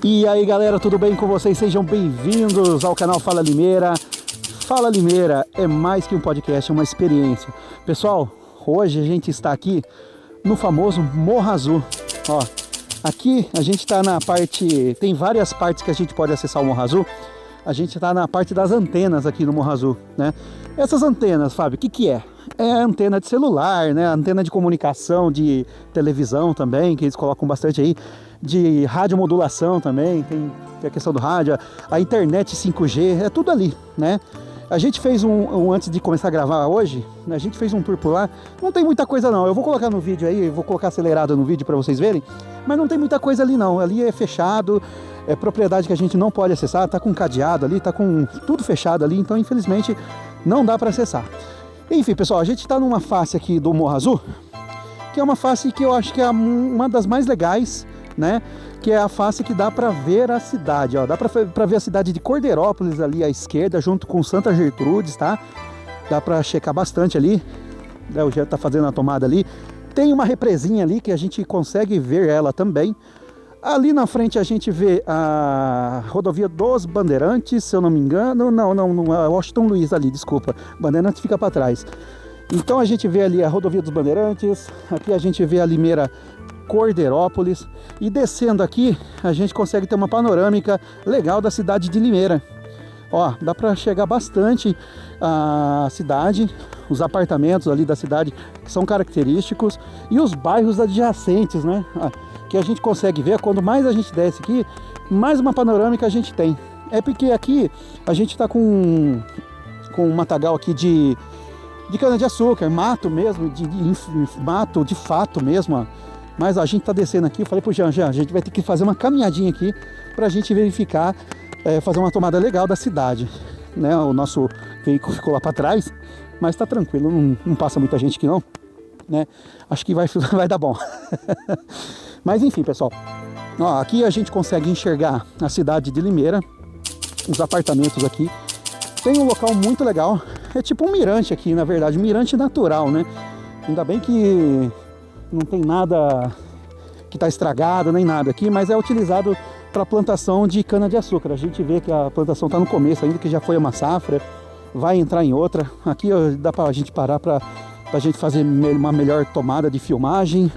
E aí galera, tudo bem com vocês? Sejam bem-vindos ao canal Fala Limeira. Fala Limeira é mais que um podcast, é uma experiência. Pessoal, hoje a gente está aqui no famoso Morro Azul. Ó, aqui a gente está na parte, tem várias partes que a gente pode acessar o Morro Azul. A gente está na parte das antenas aqui no Morro Azul, né? Essas antenas, Fábio, o que é? É antena de celular, né? Antena de comunicação, de televisão também, que eles colocam bastante aí, de radiomodulação também, tem a questão do rádio, a internet 5G, é tudo ali, né? A gente fez antes de começar a gravar hoje, a gente fez um tour por lá, não tem muita coisa não, eu vou colocar no vídeo aí, vou colocar acelerado no vídeo para vocês verem, mas não tem muita coisa ali não, ali é fechado, é propriedade que a gente não pode acessar, tá com cadeado ali, tá com tudo fechado ali, então infelizmente não dá para acessar. Enfim, pessoal, a gente está numa face aqui do Morro Azul, que é uma face que eu acho que é uma das mais legais, né? Que é a face que dá para ver a cidade, ó. Dá para ver a cidade de Cordeirópolis ali à esquerda, junto com Santa Gertrudes, tá? Dá para checar bastante ali. O Jean tá fazendo a tomada ali. Tem uma represinha ali que a gente consegue ver ela também. Ali na frente a gente vê a rodovia dos Bandeirantes, se eu não me engano. Não, é Washington Luiz ali, desculpa. Bandeirantes fica para trás. Então a gente vê ali a rodovia dos Bandeirantes. Aqui a gente vê a Limeira Cordeirópolis. E descendo aqui a gente consegue ter uma panorâmica legal da cidade de Limeira. Ó, dá para chegar bastante a cidade, os apartamentos ali da cidade que são característicos e os bairros adjacentes, né? Que a gente consegue ver. Quando mais a gente desce aqui, mais uma panorâmica a gente tem. É porque aqui a gente está com um matagal aqui de cana-de-açúcar, mato mesmo, mato de fato mesmo, ó. Mas a gente está descendo aqui, eu falei pro Jean, a gente vai ter que fazer uma caminhadinha aqui para a gente verificar, fazer uma tomada legal da cidade, né? O nosso veículo ficou lá para trás, mas está tranquilo, não passa muita gente aqui não, né? Acho que vai dar bom. Mas enfim, pessoal, ó, aqui a gente consegue enxergar a cidade de Limeira, os apartamentos aqui. Tem um local muito legal, é tipo um mirante aqui, na verdade, um mirante natural, né? Ainda bem que não tem nada que está estragado, nem nada aqui, mas é utilizado para plantação de cana-de-açúcar. A gente vê que a plantação está no começo ainda, que já foi uma safra, vai entrar em outra. Aqui ó, dá para a gente parar para a gente fazer uma melhor tomada de filmagem.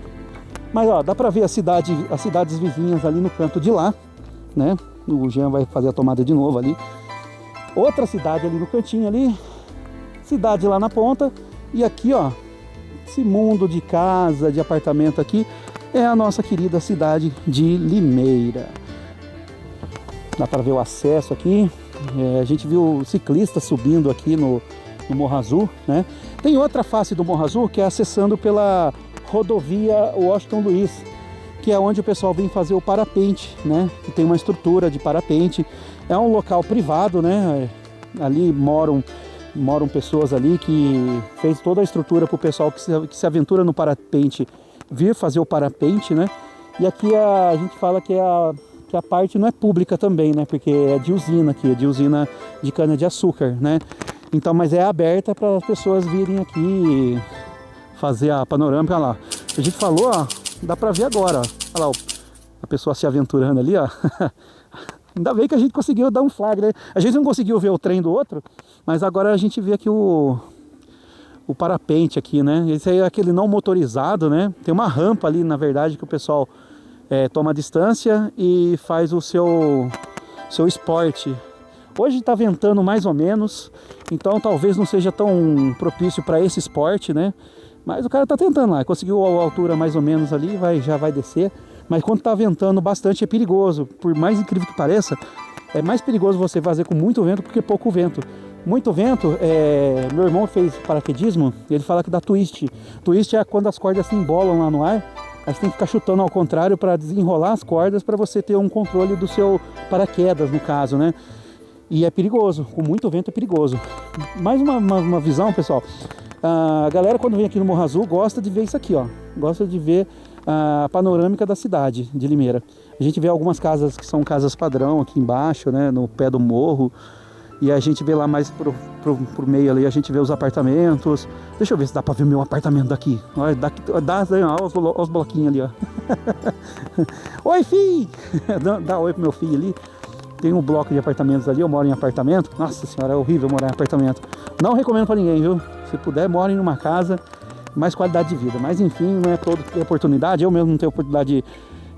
Mas ó, dá para ver as cidades vizinhas ali no canto de lá, né? O Jean vai fazer a tomada de novo ali. Outra cidade ali no cantinho ali, cidade lá na ponta. E aqui ó, esse mundo de casa, de apartamento aqui, é a nossa querida cidade de Limeira. Dá para ver o acesso aqui. A gente viu ciclistas subindo aqui no Morro Azul, né? Tem outra face do Morro Azul que é acessando pela rodovia Washington Luiz, que é onde o pessoal vem fazer o parapente, né? Que tem uma estrutura de parapente. É um local privado, né? Ali moram pessoas ali que fez toda a estrutura para o pessoal que se aventura no parapente vir fazer o parapente, né? E aqui a gente fala que a parte não é pública também, né? Porque é de usina aqui, é de usina de cana-de-açúcar, né? Então, mas é aberta para as pessoas virem aqui fazer a panorâmica. Olha lá. A gente falou, ó, dá para ver agora, ó. Olha lá, a pessoa se aventurando ali, ó. Ainda bem que a gente conseguiu dar um flagra. A gente não conseguiu ver o trem do outro, mas agora a gente vê aqui o parapente aqui, né? Esse aí é aquele não motorizado, né? Tem uma rampa ali, na verdade, que o pessoal toma distância e faz o seu esporte. Hoje está ventando mais ou menos, então talvez não seja tão propício para esse esporte, né? Mas o cara está tentando lá, conseguiu a altura mais ou menos ali, já vai descer. Mas quando está ventando bastante é perigoso, por mais incrível que pareça, é mais perigoso você fazer com muito vento do que pouco vento. Muito vento, meu irmão fez paraquedismo, ele fala que dá twist. Twist é quando as cordas se embolam lá no ar, aí você tem que ficar chutando ao contrário para desenrolar as cordas para você ter um controle do seu paraquedas, no caso, né? E é perigoso, com muito vento é perigoso. Mais uma visão, pessoal. A galera quando vem aqui no Morro Azul gosta de ver isso aqui, ó. Gosta de ver a panorâmica da cidade de Limeira. A gente vê algumas casas que são casas padrão aqui embaixo, né? No pé do morro. E a gente vê lá mais pro meio ali, a gente vê os apartamentos. Deixa eu ver se dá pra ver meu apartamento daqui. Olha, olha os bloquinhos ali, ó. Oi, filho! Dá oi pro meu filho ali. Tem um bloco de apartamentos ali, eu moro em apartamento. Nossa senhora, é horrível morar em apartamento. Não recomendo pra ninguém, viu? Se puder, more em uma casa, mais qualidade de vida. Mas enfim, não é todo que tem oportunidade. Eu mesmo não tenho oportunidade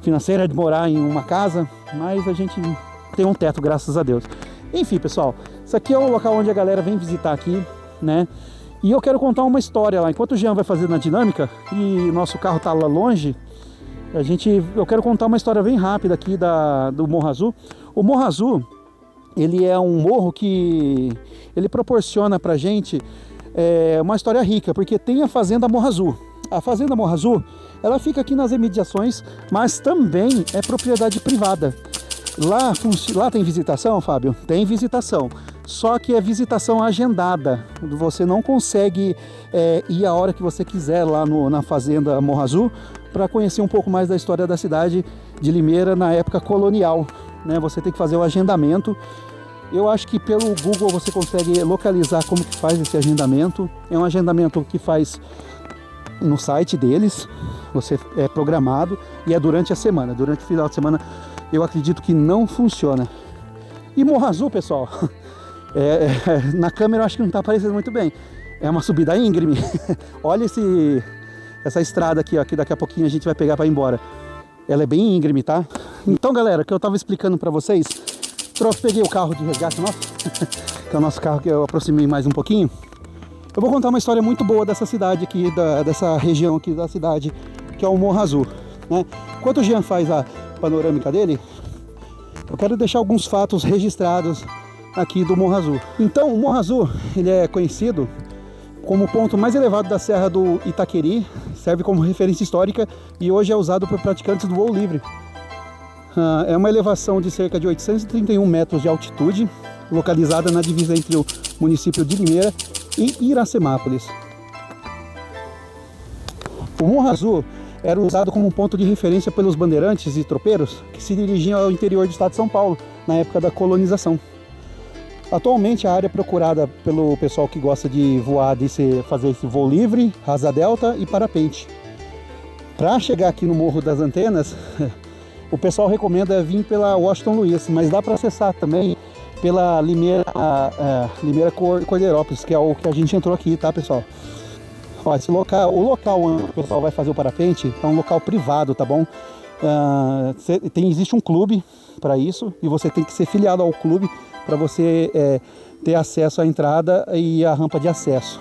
financeira de morar em uma casa, mas a gente tem um teto, graças a Deus. Enfim, pessoal, isso aqui é o local onde a galera vem visitar aqui, né? E eu quero contar uma história lá. Enquanto o Jean vai fazer na dinâmica e nosso carro tá lá longe, eu quero contar uma história bem rápida aqui do Morro Azul. O Morro Azul, ele é um morro que ele proporciona pra gente uma história rica, porque tem a Fazenda Morro Azul. A Fazenda Morro Azul, ela fica aqui nas imediações, mas também é propriedade privada. Lá tem visitação, Fábio? Tem visitação, só que é visitação agendada. Você não consegue ir a hora que você quiser lá na Fazenda Morro Azul para conhecer um pouco mais da história da cidade de Limeira na época colonial, né? Você tem que fazer o agendamento. Eu acho que pelo Google você consegue localizar como que faz esse agendamento. É um agendamento que faz no site deles, você é programado e é durante a semana. Durante o final de semana eu acredito que não funciona. E Morro Azul, pessoal, na câmera eu acho que não está aparecendo muito bem. É uma subida íngreme. Olha essa estrada aqui, ó, que daqui a pouquinho a gente vai pegar para ir embora. Ela é bem íngreme, tá? Então, galera, o que eu estava explicando para vocês, peguei o carro de resgate nosso, que é o nosso carro que eu aproximei mais um pouquinho. Eu vou contar uma história muito boa dessa cidade aqui, dessa região aqui da cidade, que é o Morro Azul, né? Enquanto o Jean faz a panorâmica dele, eu quero deixar alguns fatos registrados aqui do Morro Azul. Então, o Morro Azul, ele é conhecido como o ponto mais elevado da Serra do Itaqueri, serve como referência histórica e hoje é usado por praticantes do voo livre. É uma elevação de cerca de 831 metros de altitude, localizada na divisa entre o município de Limeira e Iracemápolis. O Morro Azul era usado como um ponto de referência pelos bandeirantes e tropeiros que se dirigiam ao interior do estado de São Paulo, na época da colonização. Atualmente a área é procurada pelo pessoal que gosta de voar, fazer esse voo livre, asa delta e parapente. Para chegar aqui no Morro das Antenas, o pessoal recomenda vir pela Washington Luiz, mas dá para acessar também pela Limeira Cordeirópolis, que é o que a gente entrou aqui, tá, pessoal? Ó, o local onde o pessoal vai fazer o parapente é um local privado, tá bom? Existe um clube para isso e você tem que ser filiado ao clube para você ter acesso à entrada e à rampa de acesso.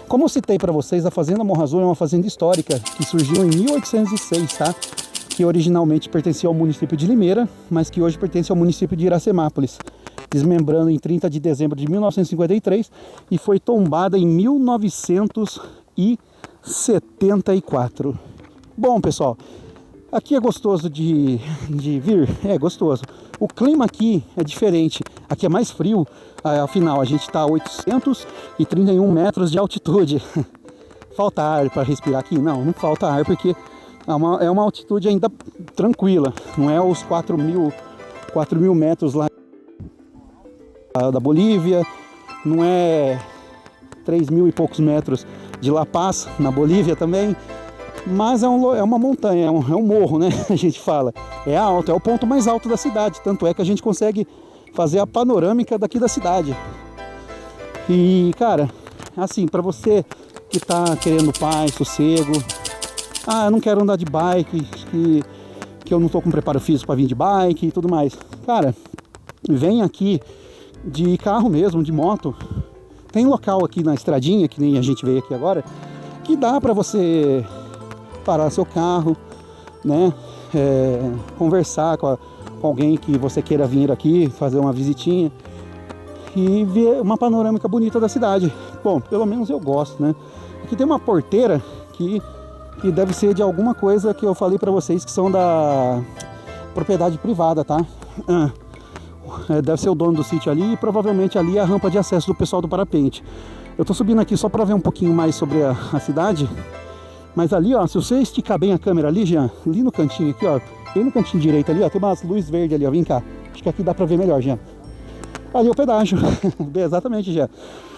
Como eu citei para vocês, a Fazenda Morro Azul é uma fazenda histórica que surgiu em 1806, tá? Que originalmente pertencia ao município de Limeira, mas que hoje pertence ao município de Iracemápolis, desmembrando em 30 de dezembro de 1953 e foi tombada em 1974. Bom, pessoal, aqui é gostoso de vir? É gostoso. O clima aqui é diferente, aqui é mais frio, afinal a gente está a 831 metros de altitude. Falta ar para respirar aqui? Não falta ar, porque é uma altitude ainda tranquila, não é os 4 mil metros lá da Bolívia, não é 3 mil e poucos metros de La Paz, na Bolívia também, mas é uma montanha, é um morro, né? A gente fala, é alto, é o ponto mais alto da cidade, tanto é que a gente consegue fazer a panorâmica daqui da cidade. E, cara, assim, para você que tá querendo paz, sossego, eu não quero andar de bike, que eu não tô com preparo físico para vir de bike e tudo mais. Cara, vem aqui de carro mesmo, de moto. Tem local aqui na estradinha, que nem a gente veio aqui agora, que dá para você parar seu carro, né? Conversar com alguém que você queira vir aqui, fazer uma visitinha e ver uma panorâmica bonita da cidade. Bom, pelo menos eu gosto, né? Aqui tem uma porteira que deve ser de alguma coisa que eu falei para vocês que são da propriedade privada, tá? Deve ser o dono do sítio ali e provavelmente ali é a rampa de acesso do pessoal do parapente. Eu tô subindo aqui só para ver um pouquinho mais sobre a cidade, mas ali, ó, se você esticar bem a câmera ali, Jean, ali no cantinho aqui, ó, bem no cantinho direito ali, ó, tem umas luzes verdes ali, ó, vem cá. Acho que aqui dá para ver melhor, Jean. Ali é o pedágio, exatamente, Jean.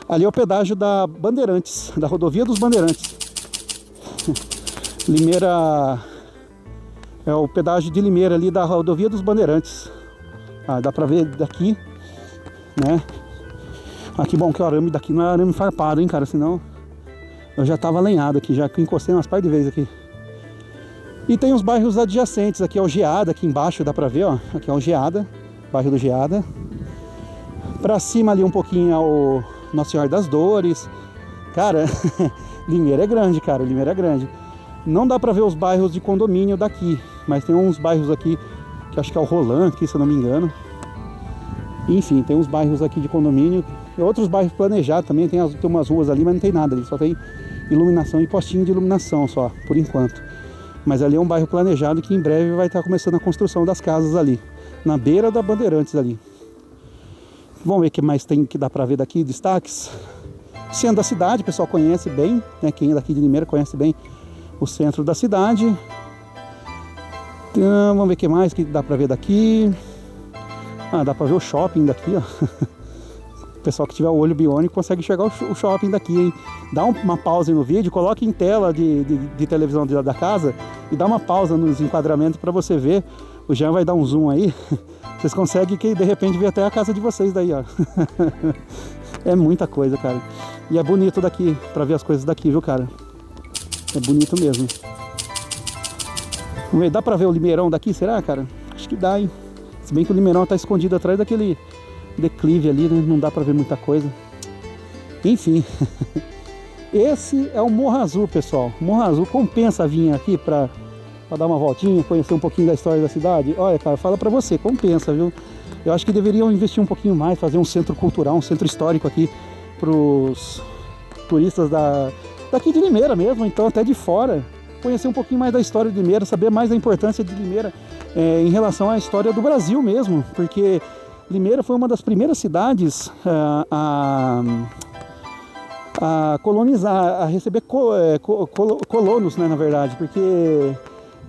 Ali é o pedágio da Bandeirantes, da rodovia dos Bandeirantes. Limeira É o pedágio de Limeira ali da rodovia dos Bandeirantes. Dá pra ver daqui, né? Aqui, bom, que o arame daqui não é arame farpado, hein, cara? Senão eu já tava lenhado aqui, já que encostei umas par de vezes aqui. E tem os bairros adjacentes, aqui é o Geada, aqui embaixo dá pra ver, ó. Aqui é o Geada, bairro do Geada. Pra cima ali um pouquinho é o Nossa Senhora das Dores. Cara, Limeira é grande, cara, Limeira é grande. Não dá pra ver os bairros de condomínio daqui, mas tem uns bairros aqui, que acho que é o Roland aqui, se eu não me engano. Enfim, tem uns bairros aqui de condomínio, e outros bairros planejados também, tem umas ruas ali, mas não tem nada ali, só tem iluminação e postinho de iluminação só, por enquanto. Mas ali é um bairro planejado que em breve vai estar começando a construção das casas ali, na beira da Bandeirantes ali. Vamos ver o que mais tem que dá pra ver daqui, destaques. Centro da cidade, o pessoal conhece bem, né? Quem é daqui de Limeira conhece bem o centro da cidade. Então, vamos ver o que mais que dá pra ver daqui. Dá pra ver o shopping daqui, ó. O pessoal que tiver o olho biônico consegue enxergar o shopping daqui, hein? Dá uma pausa aí no vídeo, coloque em tela de televisão da casa e dá uma pausa nos enquadramentos para você ver. O Jean vai dar um zoom aí. Vocês conseguem que de repente ver até a casa de vocês daí, ó. É muita coisa, cara. E é bonito daqui, pra ver as coisas daqui, viu, cara? É bonito mesmo. Vamos ver, dá pra ver o Limeirão daqui, será, cara? Acho que dá, hein? Se bem que o Limeirão tá escondido atrás daquele declive ali, né? Não dá pra ver muita coisa. Enfim. Esse é o Morro Azul, pessoal. Morro Azul compensa vir aqui pra dar uma voltinha, conhecer um pouquinho da história da cidade. Olha, cara, fala pra você, compensa, viu? Eu acho que deveriam investir um pouquinho mais, fazer um centro cultural, um centro histórico aqui pros turistas daqui de Limeira mesmo, então até de fora. Conhecer um pouquinho mais da história de Limeira, saber mais da importância de Limeira em relação à história do Brasil mesmo, porque Limeira foi uma das primeiras cidades a colonizar, a receber colonos, né, na verdade, porque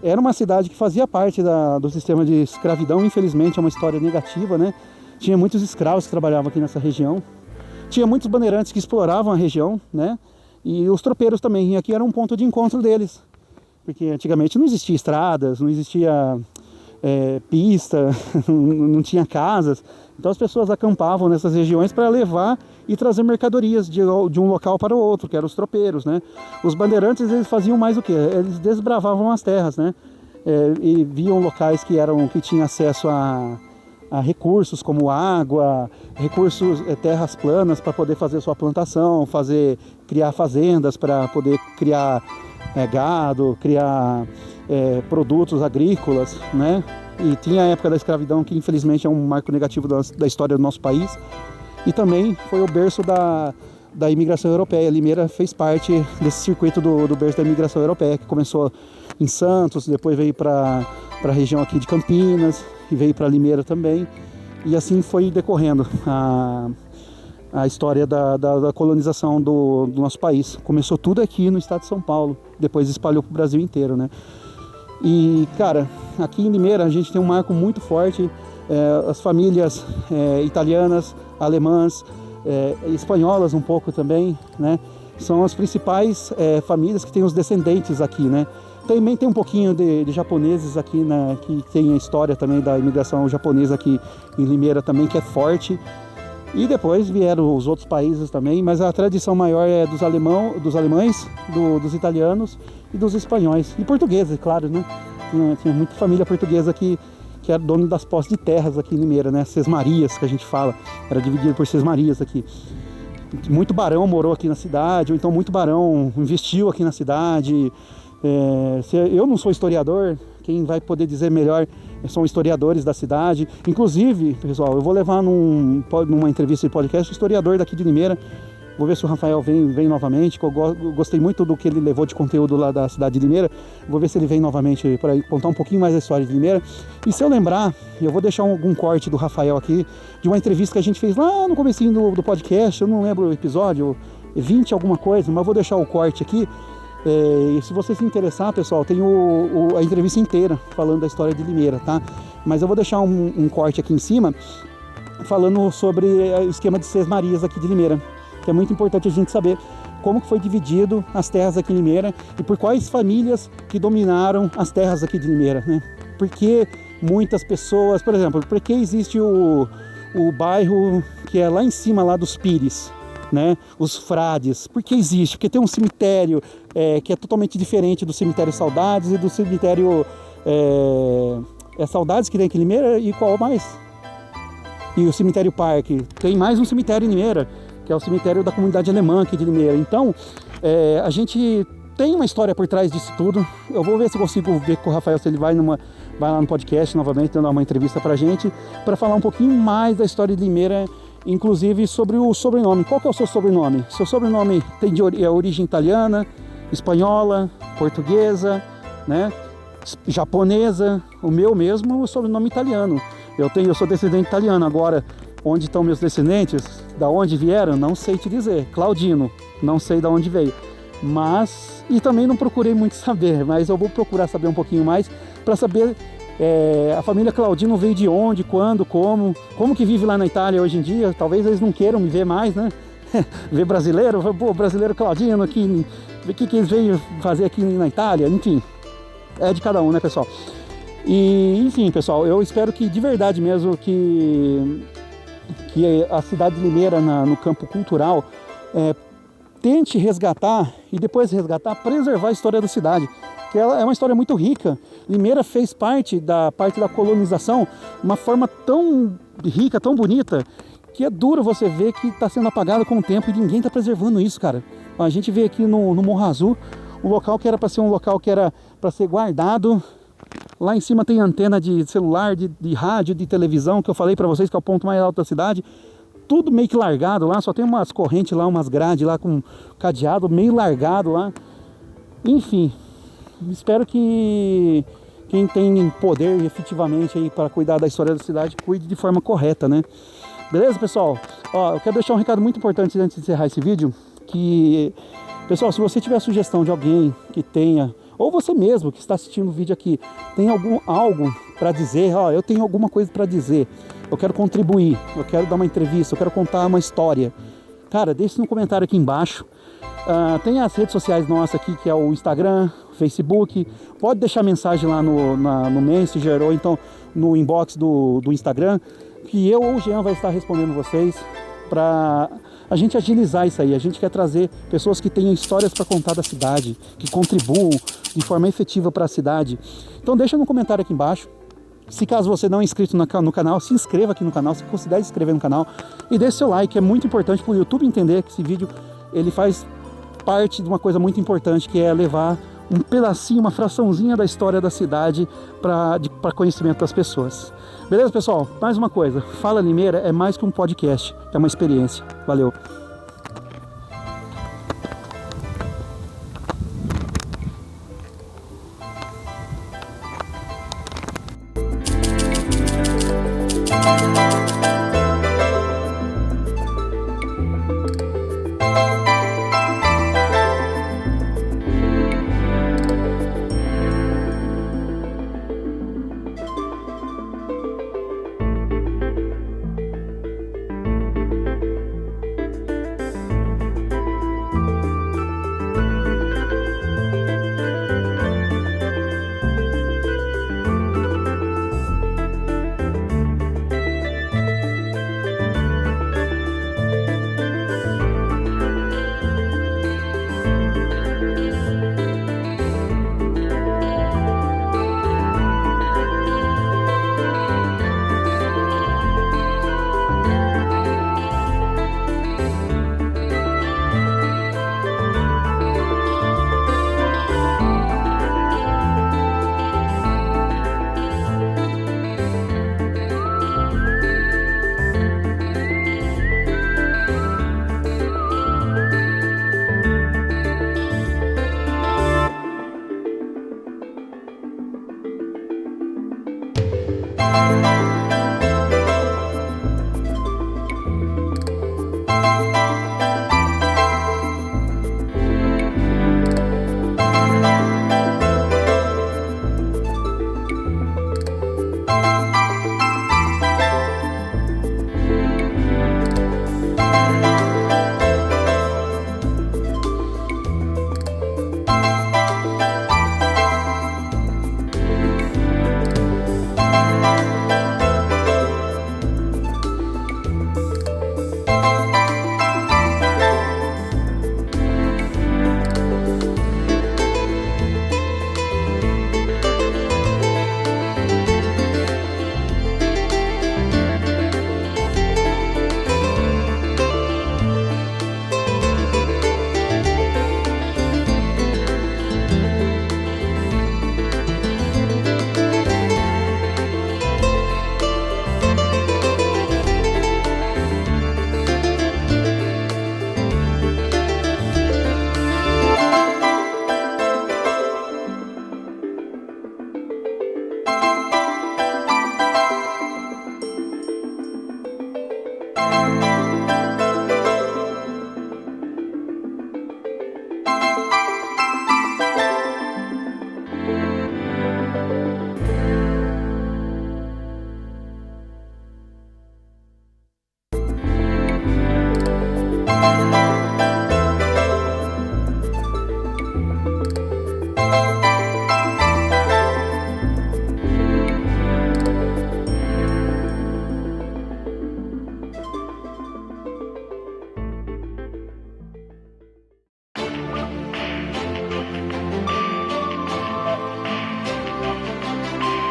era uma cidade que fazia parte do sistema de escravidão. Infelizmente é uma história negativa, né? Tinha muitos escravos que trabalhavam aqui nessa região, tinha muitos bandeirantes que exploravam a região, né? E os tropeiros também, e aqui era um ponto de encontro deles, porque antigamente não existia estradas, não existia pista, não tinha casas, então as pessoas acampavam nessas regiões para levar e trazer mercadorias de um local para o outro, que eram os tropeiros, né? Os bandeirantes, eles faziam mais o quê? Eles desbravavam as terras, né? E viam locais que tinham acesso a recursos como água, recursos, terras planas para poder fazer sua plantação, criar fazendas para poder criar gado, criar produtos agrícolas, né? E tinha a época da escravidão, que infelizmente é um marco negativo da história do nosso país, e também foi o berço da imigração europeia. Limeira fez parte desse circuito do berço da imigração europeia, que começou em Santos, depois veio para a região aqui de Campinas, e veio para Limeira também, e assim foi decorrendo a história da colonização do nosso país. Começou tudo aqui no estado de São Paulo, depois espalhou para o Brasil inteiro, né? E, cara, aqui em Limeira a gente tem um marco muito forte. As famílias italianas, alemãs, espanholas um pouco também, né? São as principais famílias que têm os descendentes aqui, né? Também tem um pouquinho de japoneses aqui, né, que tem a história também da imigração japonesa aqui em Limeira também, que é forte. E depois vieram os outros países também, mas a tradição maior é dos alemães, dos italianos e dos espanhóis. E portugueses, claro, né? Tinha muita família portuguesa que era dono das posses de terras aqui em Limeira, né? Sesmarias, que a gente fala. Era dividido por sesmarias aqui. Muito barão morou aqui na cidade, ou então muito barão investiu aqui na cidade. Eu não sou historiador, quem vai poder dizer melhor são historiadores da cidade. Inclusive, pessoal, eu vou levar numa entrevista de podcast o historiador daqui de Limeira. Vou ver se o Rafael vem novamente, que eu gostei muito do que ele levou de conteúdo lá da cidade de Limeira. Vou ver se ele vem novamente para contar um pouquinho mais da história de Limeira. E se eu lembrar, eu vou deixar algum corte do Rafael aqui, de uma entrevista que a gente fez lá no comecinho do podcast. Eu não lembro o episódio, 20 alguma coisa, mas vou deixar o corte aqui. E se você se interessar, pessoal, tem a entrevista inteira falando da história de Limeira, tá? Mas eu vou deixar um corte aqui em cima falando sobre o esquema de sesmarias aqui de Limeira, que é muito importante a gente saber como que foi dividido as terras aqui em Limeira e por quais famílias que dominaram as terras aqui de Limeira, né? Porque muitas pessoas, por exemplo, por que existe o bairro que é lá em cima, lá dos Pires, né? Os Frades, por que existe? Porque tem um cemitério que é totalmente diferente do cemitério Saudades e do cemitério Saudades que tem aqui em Limeira e qual mais? E o cemitério Parque. Tem mais um cemitério em Limeira, que é o cemitério da comunidade alemã aqui de Limeira. Então, a gente tem uma história por trás disso tudo. Eu vou ver se consigo ver com o Rafael, se ele vai lá no podcast novamente, dar uma entrevista pra gente, para falar um pouquinho mais da história de Limeira, inclusive sobre o sobrenome. Qual que é o seu sobrenome? Seu sobrenome tem origem italiana, espanhola, portuguesa, né? Japonesa. O meu mesmo é o sobrenome italiano. Eu sou descendente italiano. Agora, onde estão meus descendentes? Da onde vieram? Não sei te dizer. Claudino, não sei de onde veio. E também não procurei muito saber, mas eu vou procurar saber um pouquinho mais para saber a família Claudino veio de onde, quando, como que vive lá na Itália hoje em dia. Talvez eles não queiram me ver mais, né? Ver brasileiro, pô, brasileiro Claudino aqui, o que eles veio fazer aqui na Itália, enfim. É de cada um, né, pessoal? E, enfim, pessoal, eu espero que de verdade mesmo que a cidade de Limeira no campo cultural tente resgatar e depois preservar a história da cidade, que ela é uma história muito rica. Limeira fez parte da colonização de uma forma tão rica, tão bonita, que é duro você ver que está sendo apagado com o tempo e ninguém está preservando isso, cara. A gente vê aqui no Morro Azul, um local que era para ser um local que era para ser guardado. Lá em cima tem antena de celular, de rádio, de televisão, que eu falei para vocês que é o ponto mais alto da cidade. Tudo meio que largado lá, só tem umas correntes lá, umas grades lá com cadeado meio largado lá. Enfim, espero que quem tem poder efetivamente aí para cuidar da história da cidade, cuide de forma correta, né? Beleza, pessoal? Ó, eu quero deixar um recado muito importante antes de encerrar esse vídeo, que, pessoal, se você tiver sugestão de alguém que tenha, ou você mesmo que está assistindo o vídeo aqui, tem algo para dizer, ó, eu tenho alguma coisa para dizer, eu quero contribuir, eu quero dar uma entrevista, eu quero contar uma história, cara, deixe no comentário aqui embaixo. Tem as redes sociais nossas aqui, que é o Instagram, Facebook. Pode deixar mensagem lá no Messenger ou então no inbox do Instagram, que eu ou o Jean vai estar respondendo vocês, para a gente agilizar isso aí. A gente quer trazer pessoas que tenham histórias para contar da cidade, que contribuam de forma efetiva para a cidade. Então deixa no comentário aqui embaixo. Se caso você não é inscrito no canal, se inscreva aqui no canal, se considere inscrever no canal e deixe seu like, é muito importante para o YouTube entender que esse vídeo ele faz parte de uma coisa muito importante, que é levar um pedacinho, uma fraçãozinha da história da cidade para conhecimento das pessoas. Beleza, pessoal? Mais uma coisa, Fala Limeira é mais que um podcast, é uma experiência. Valeu!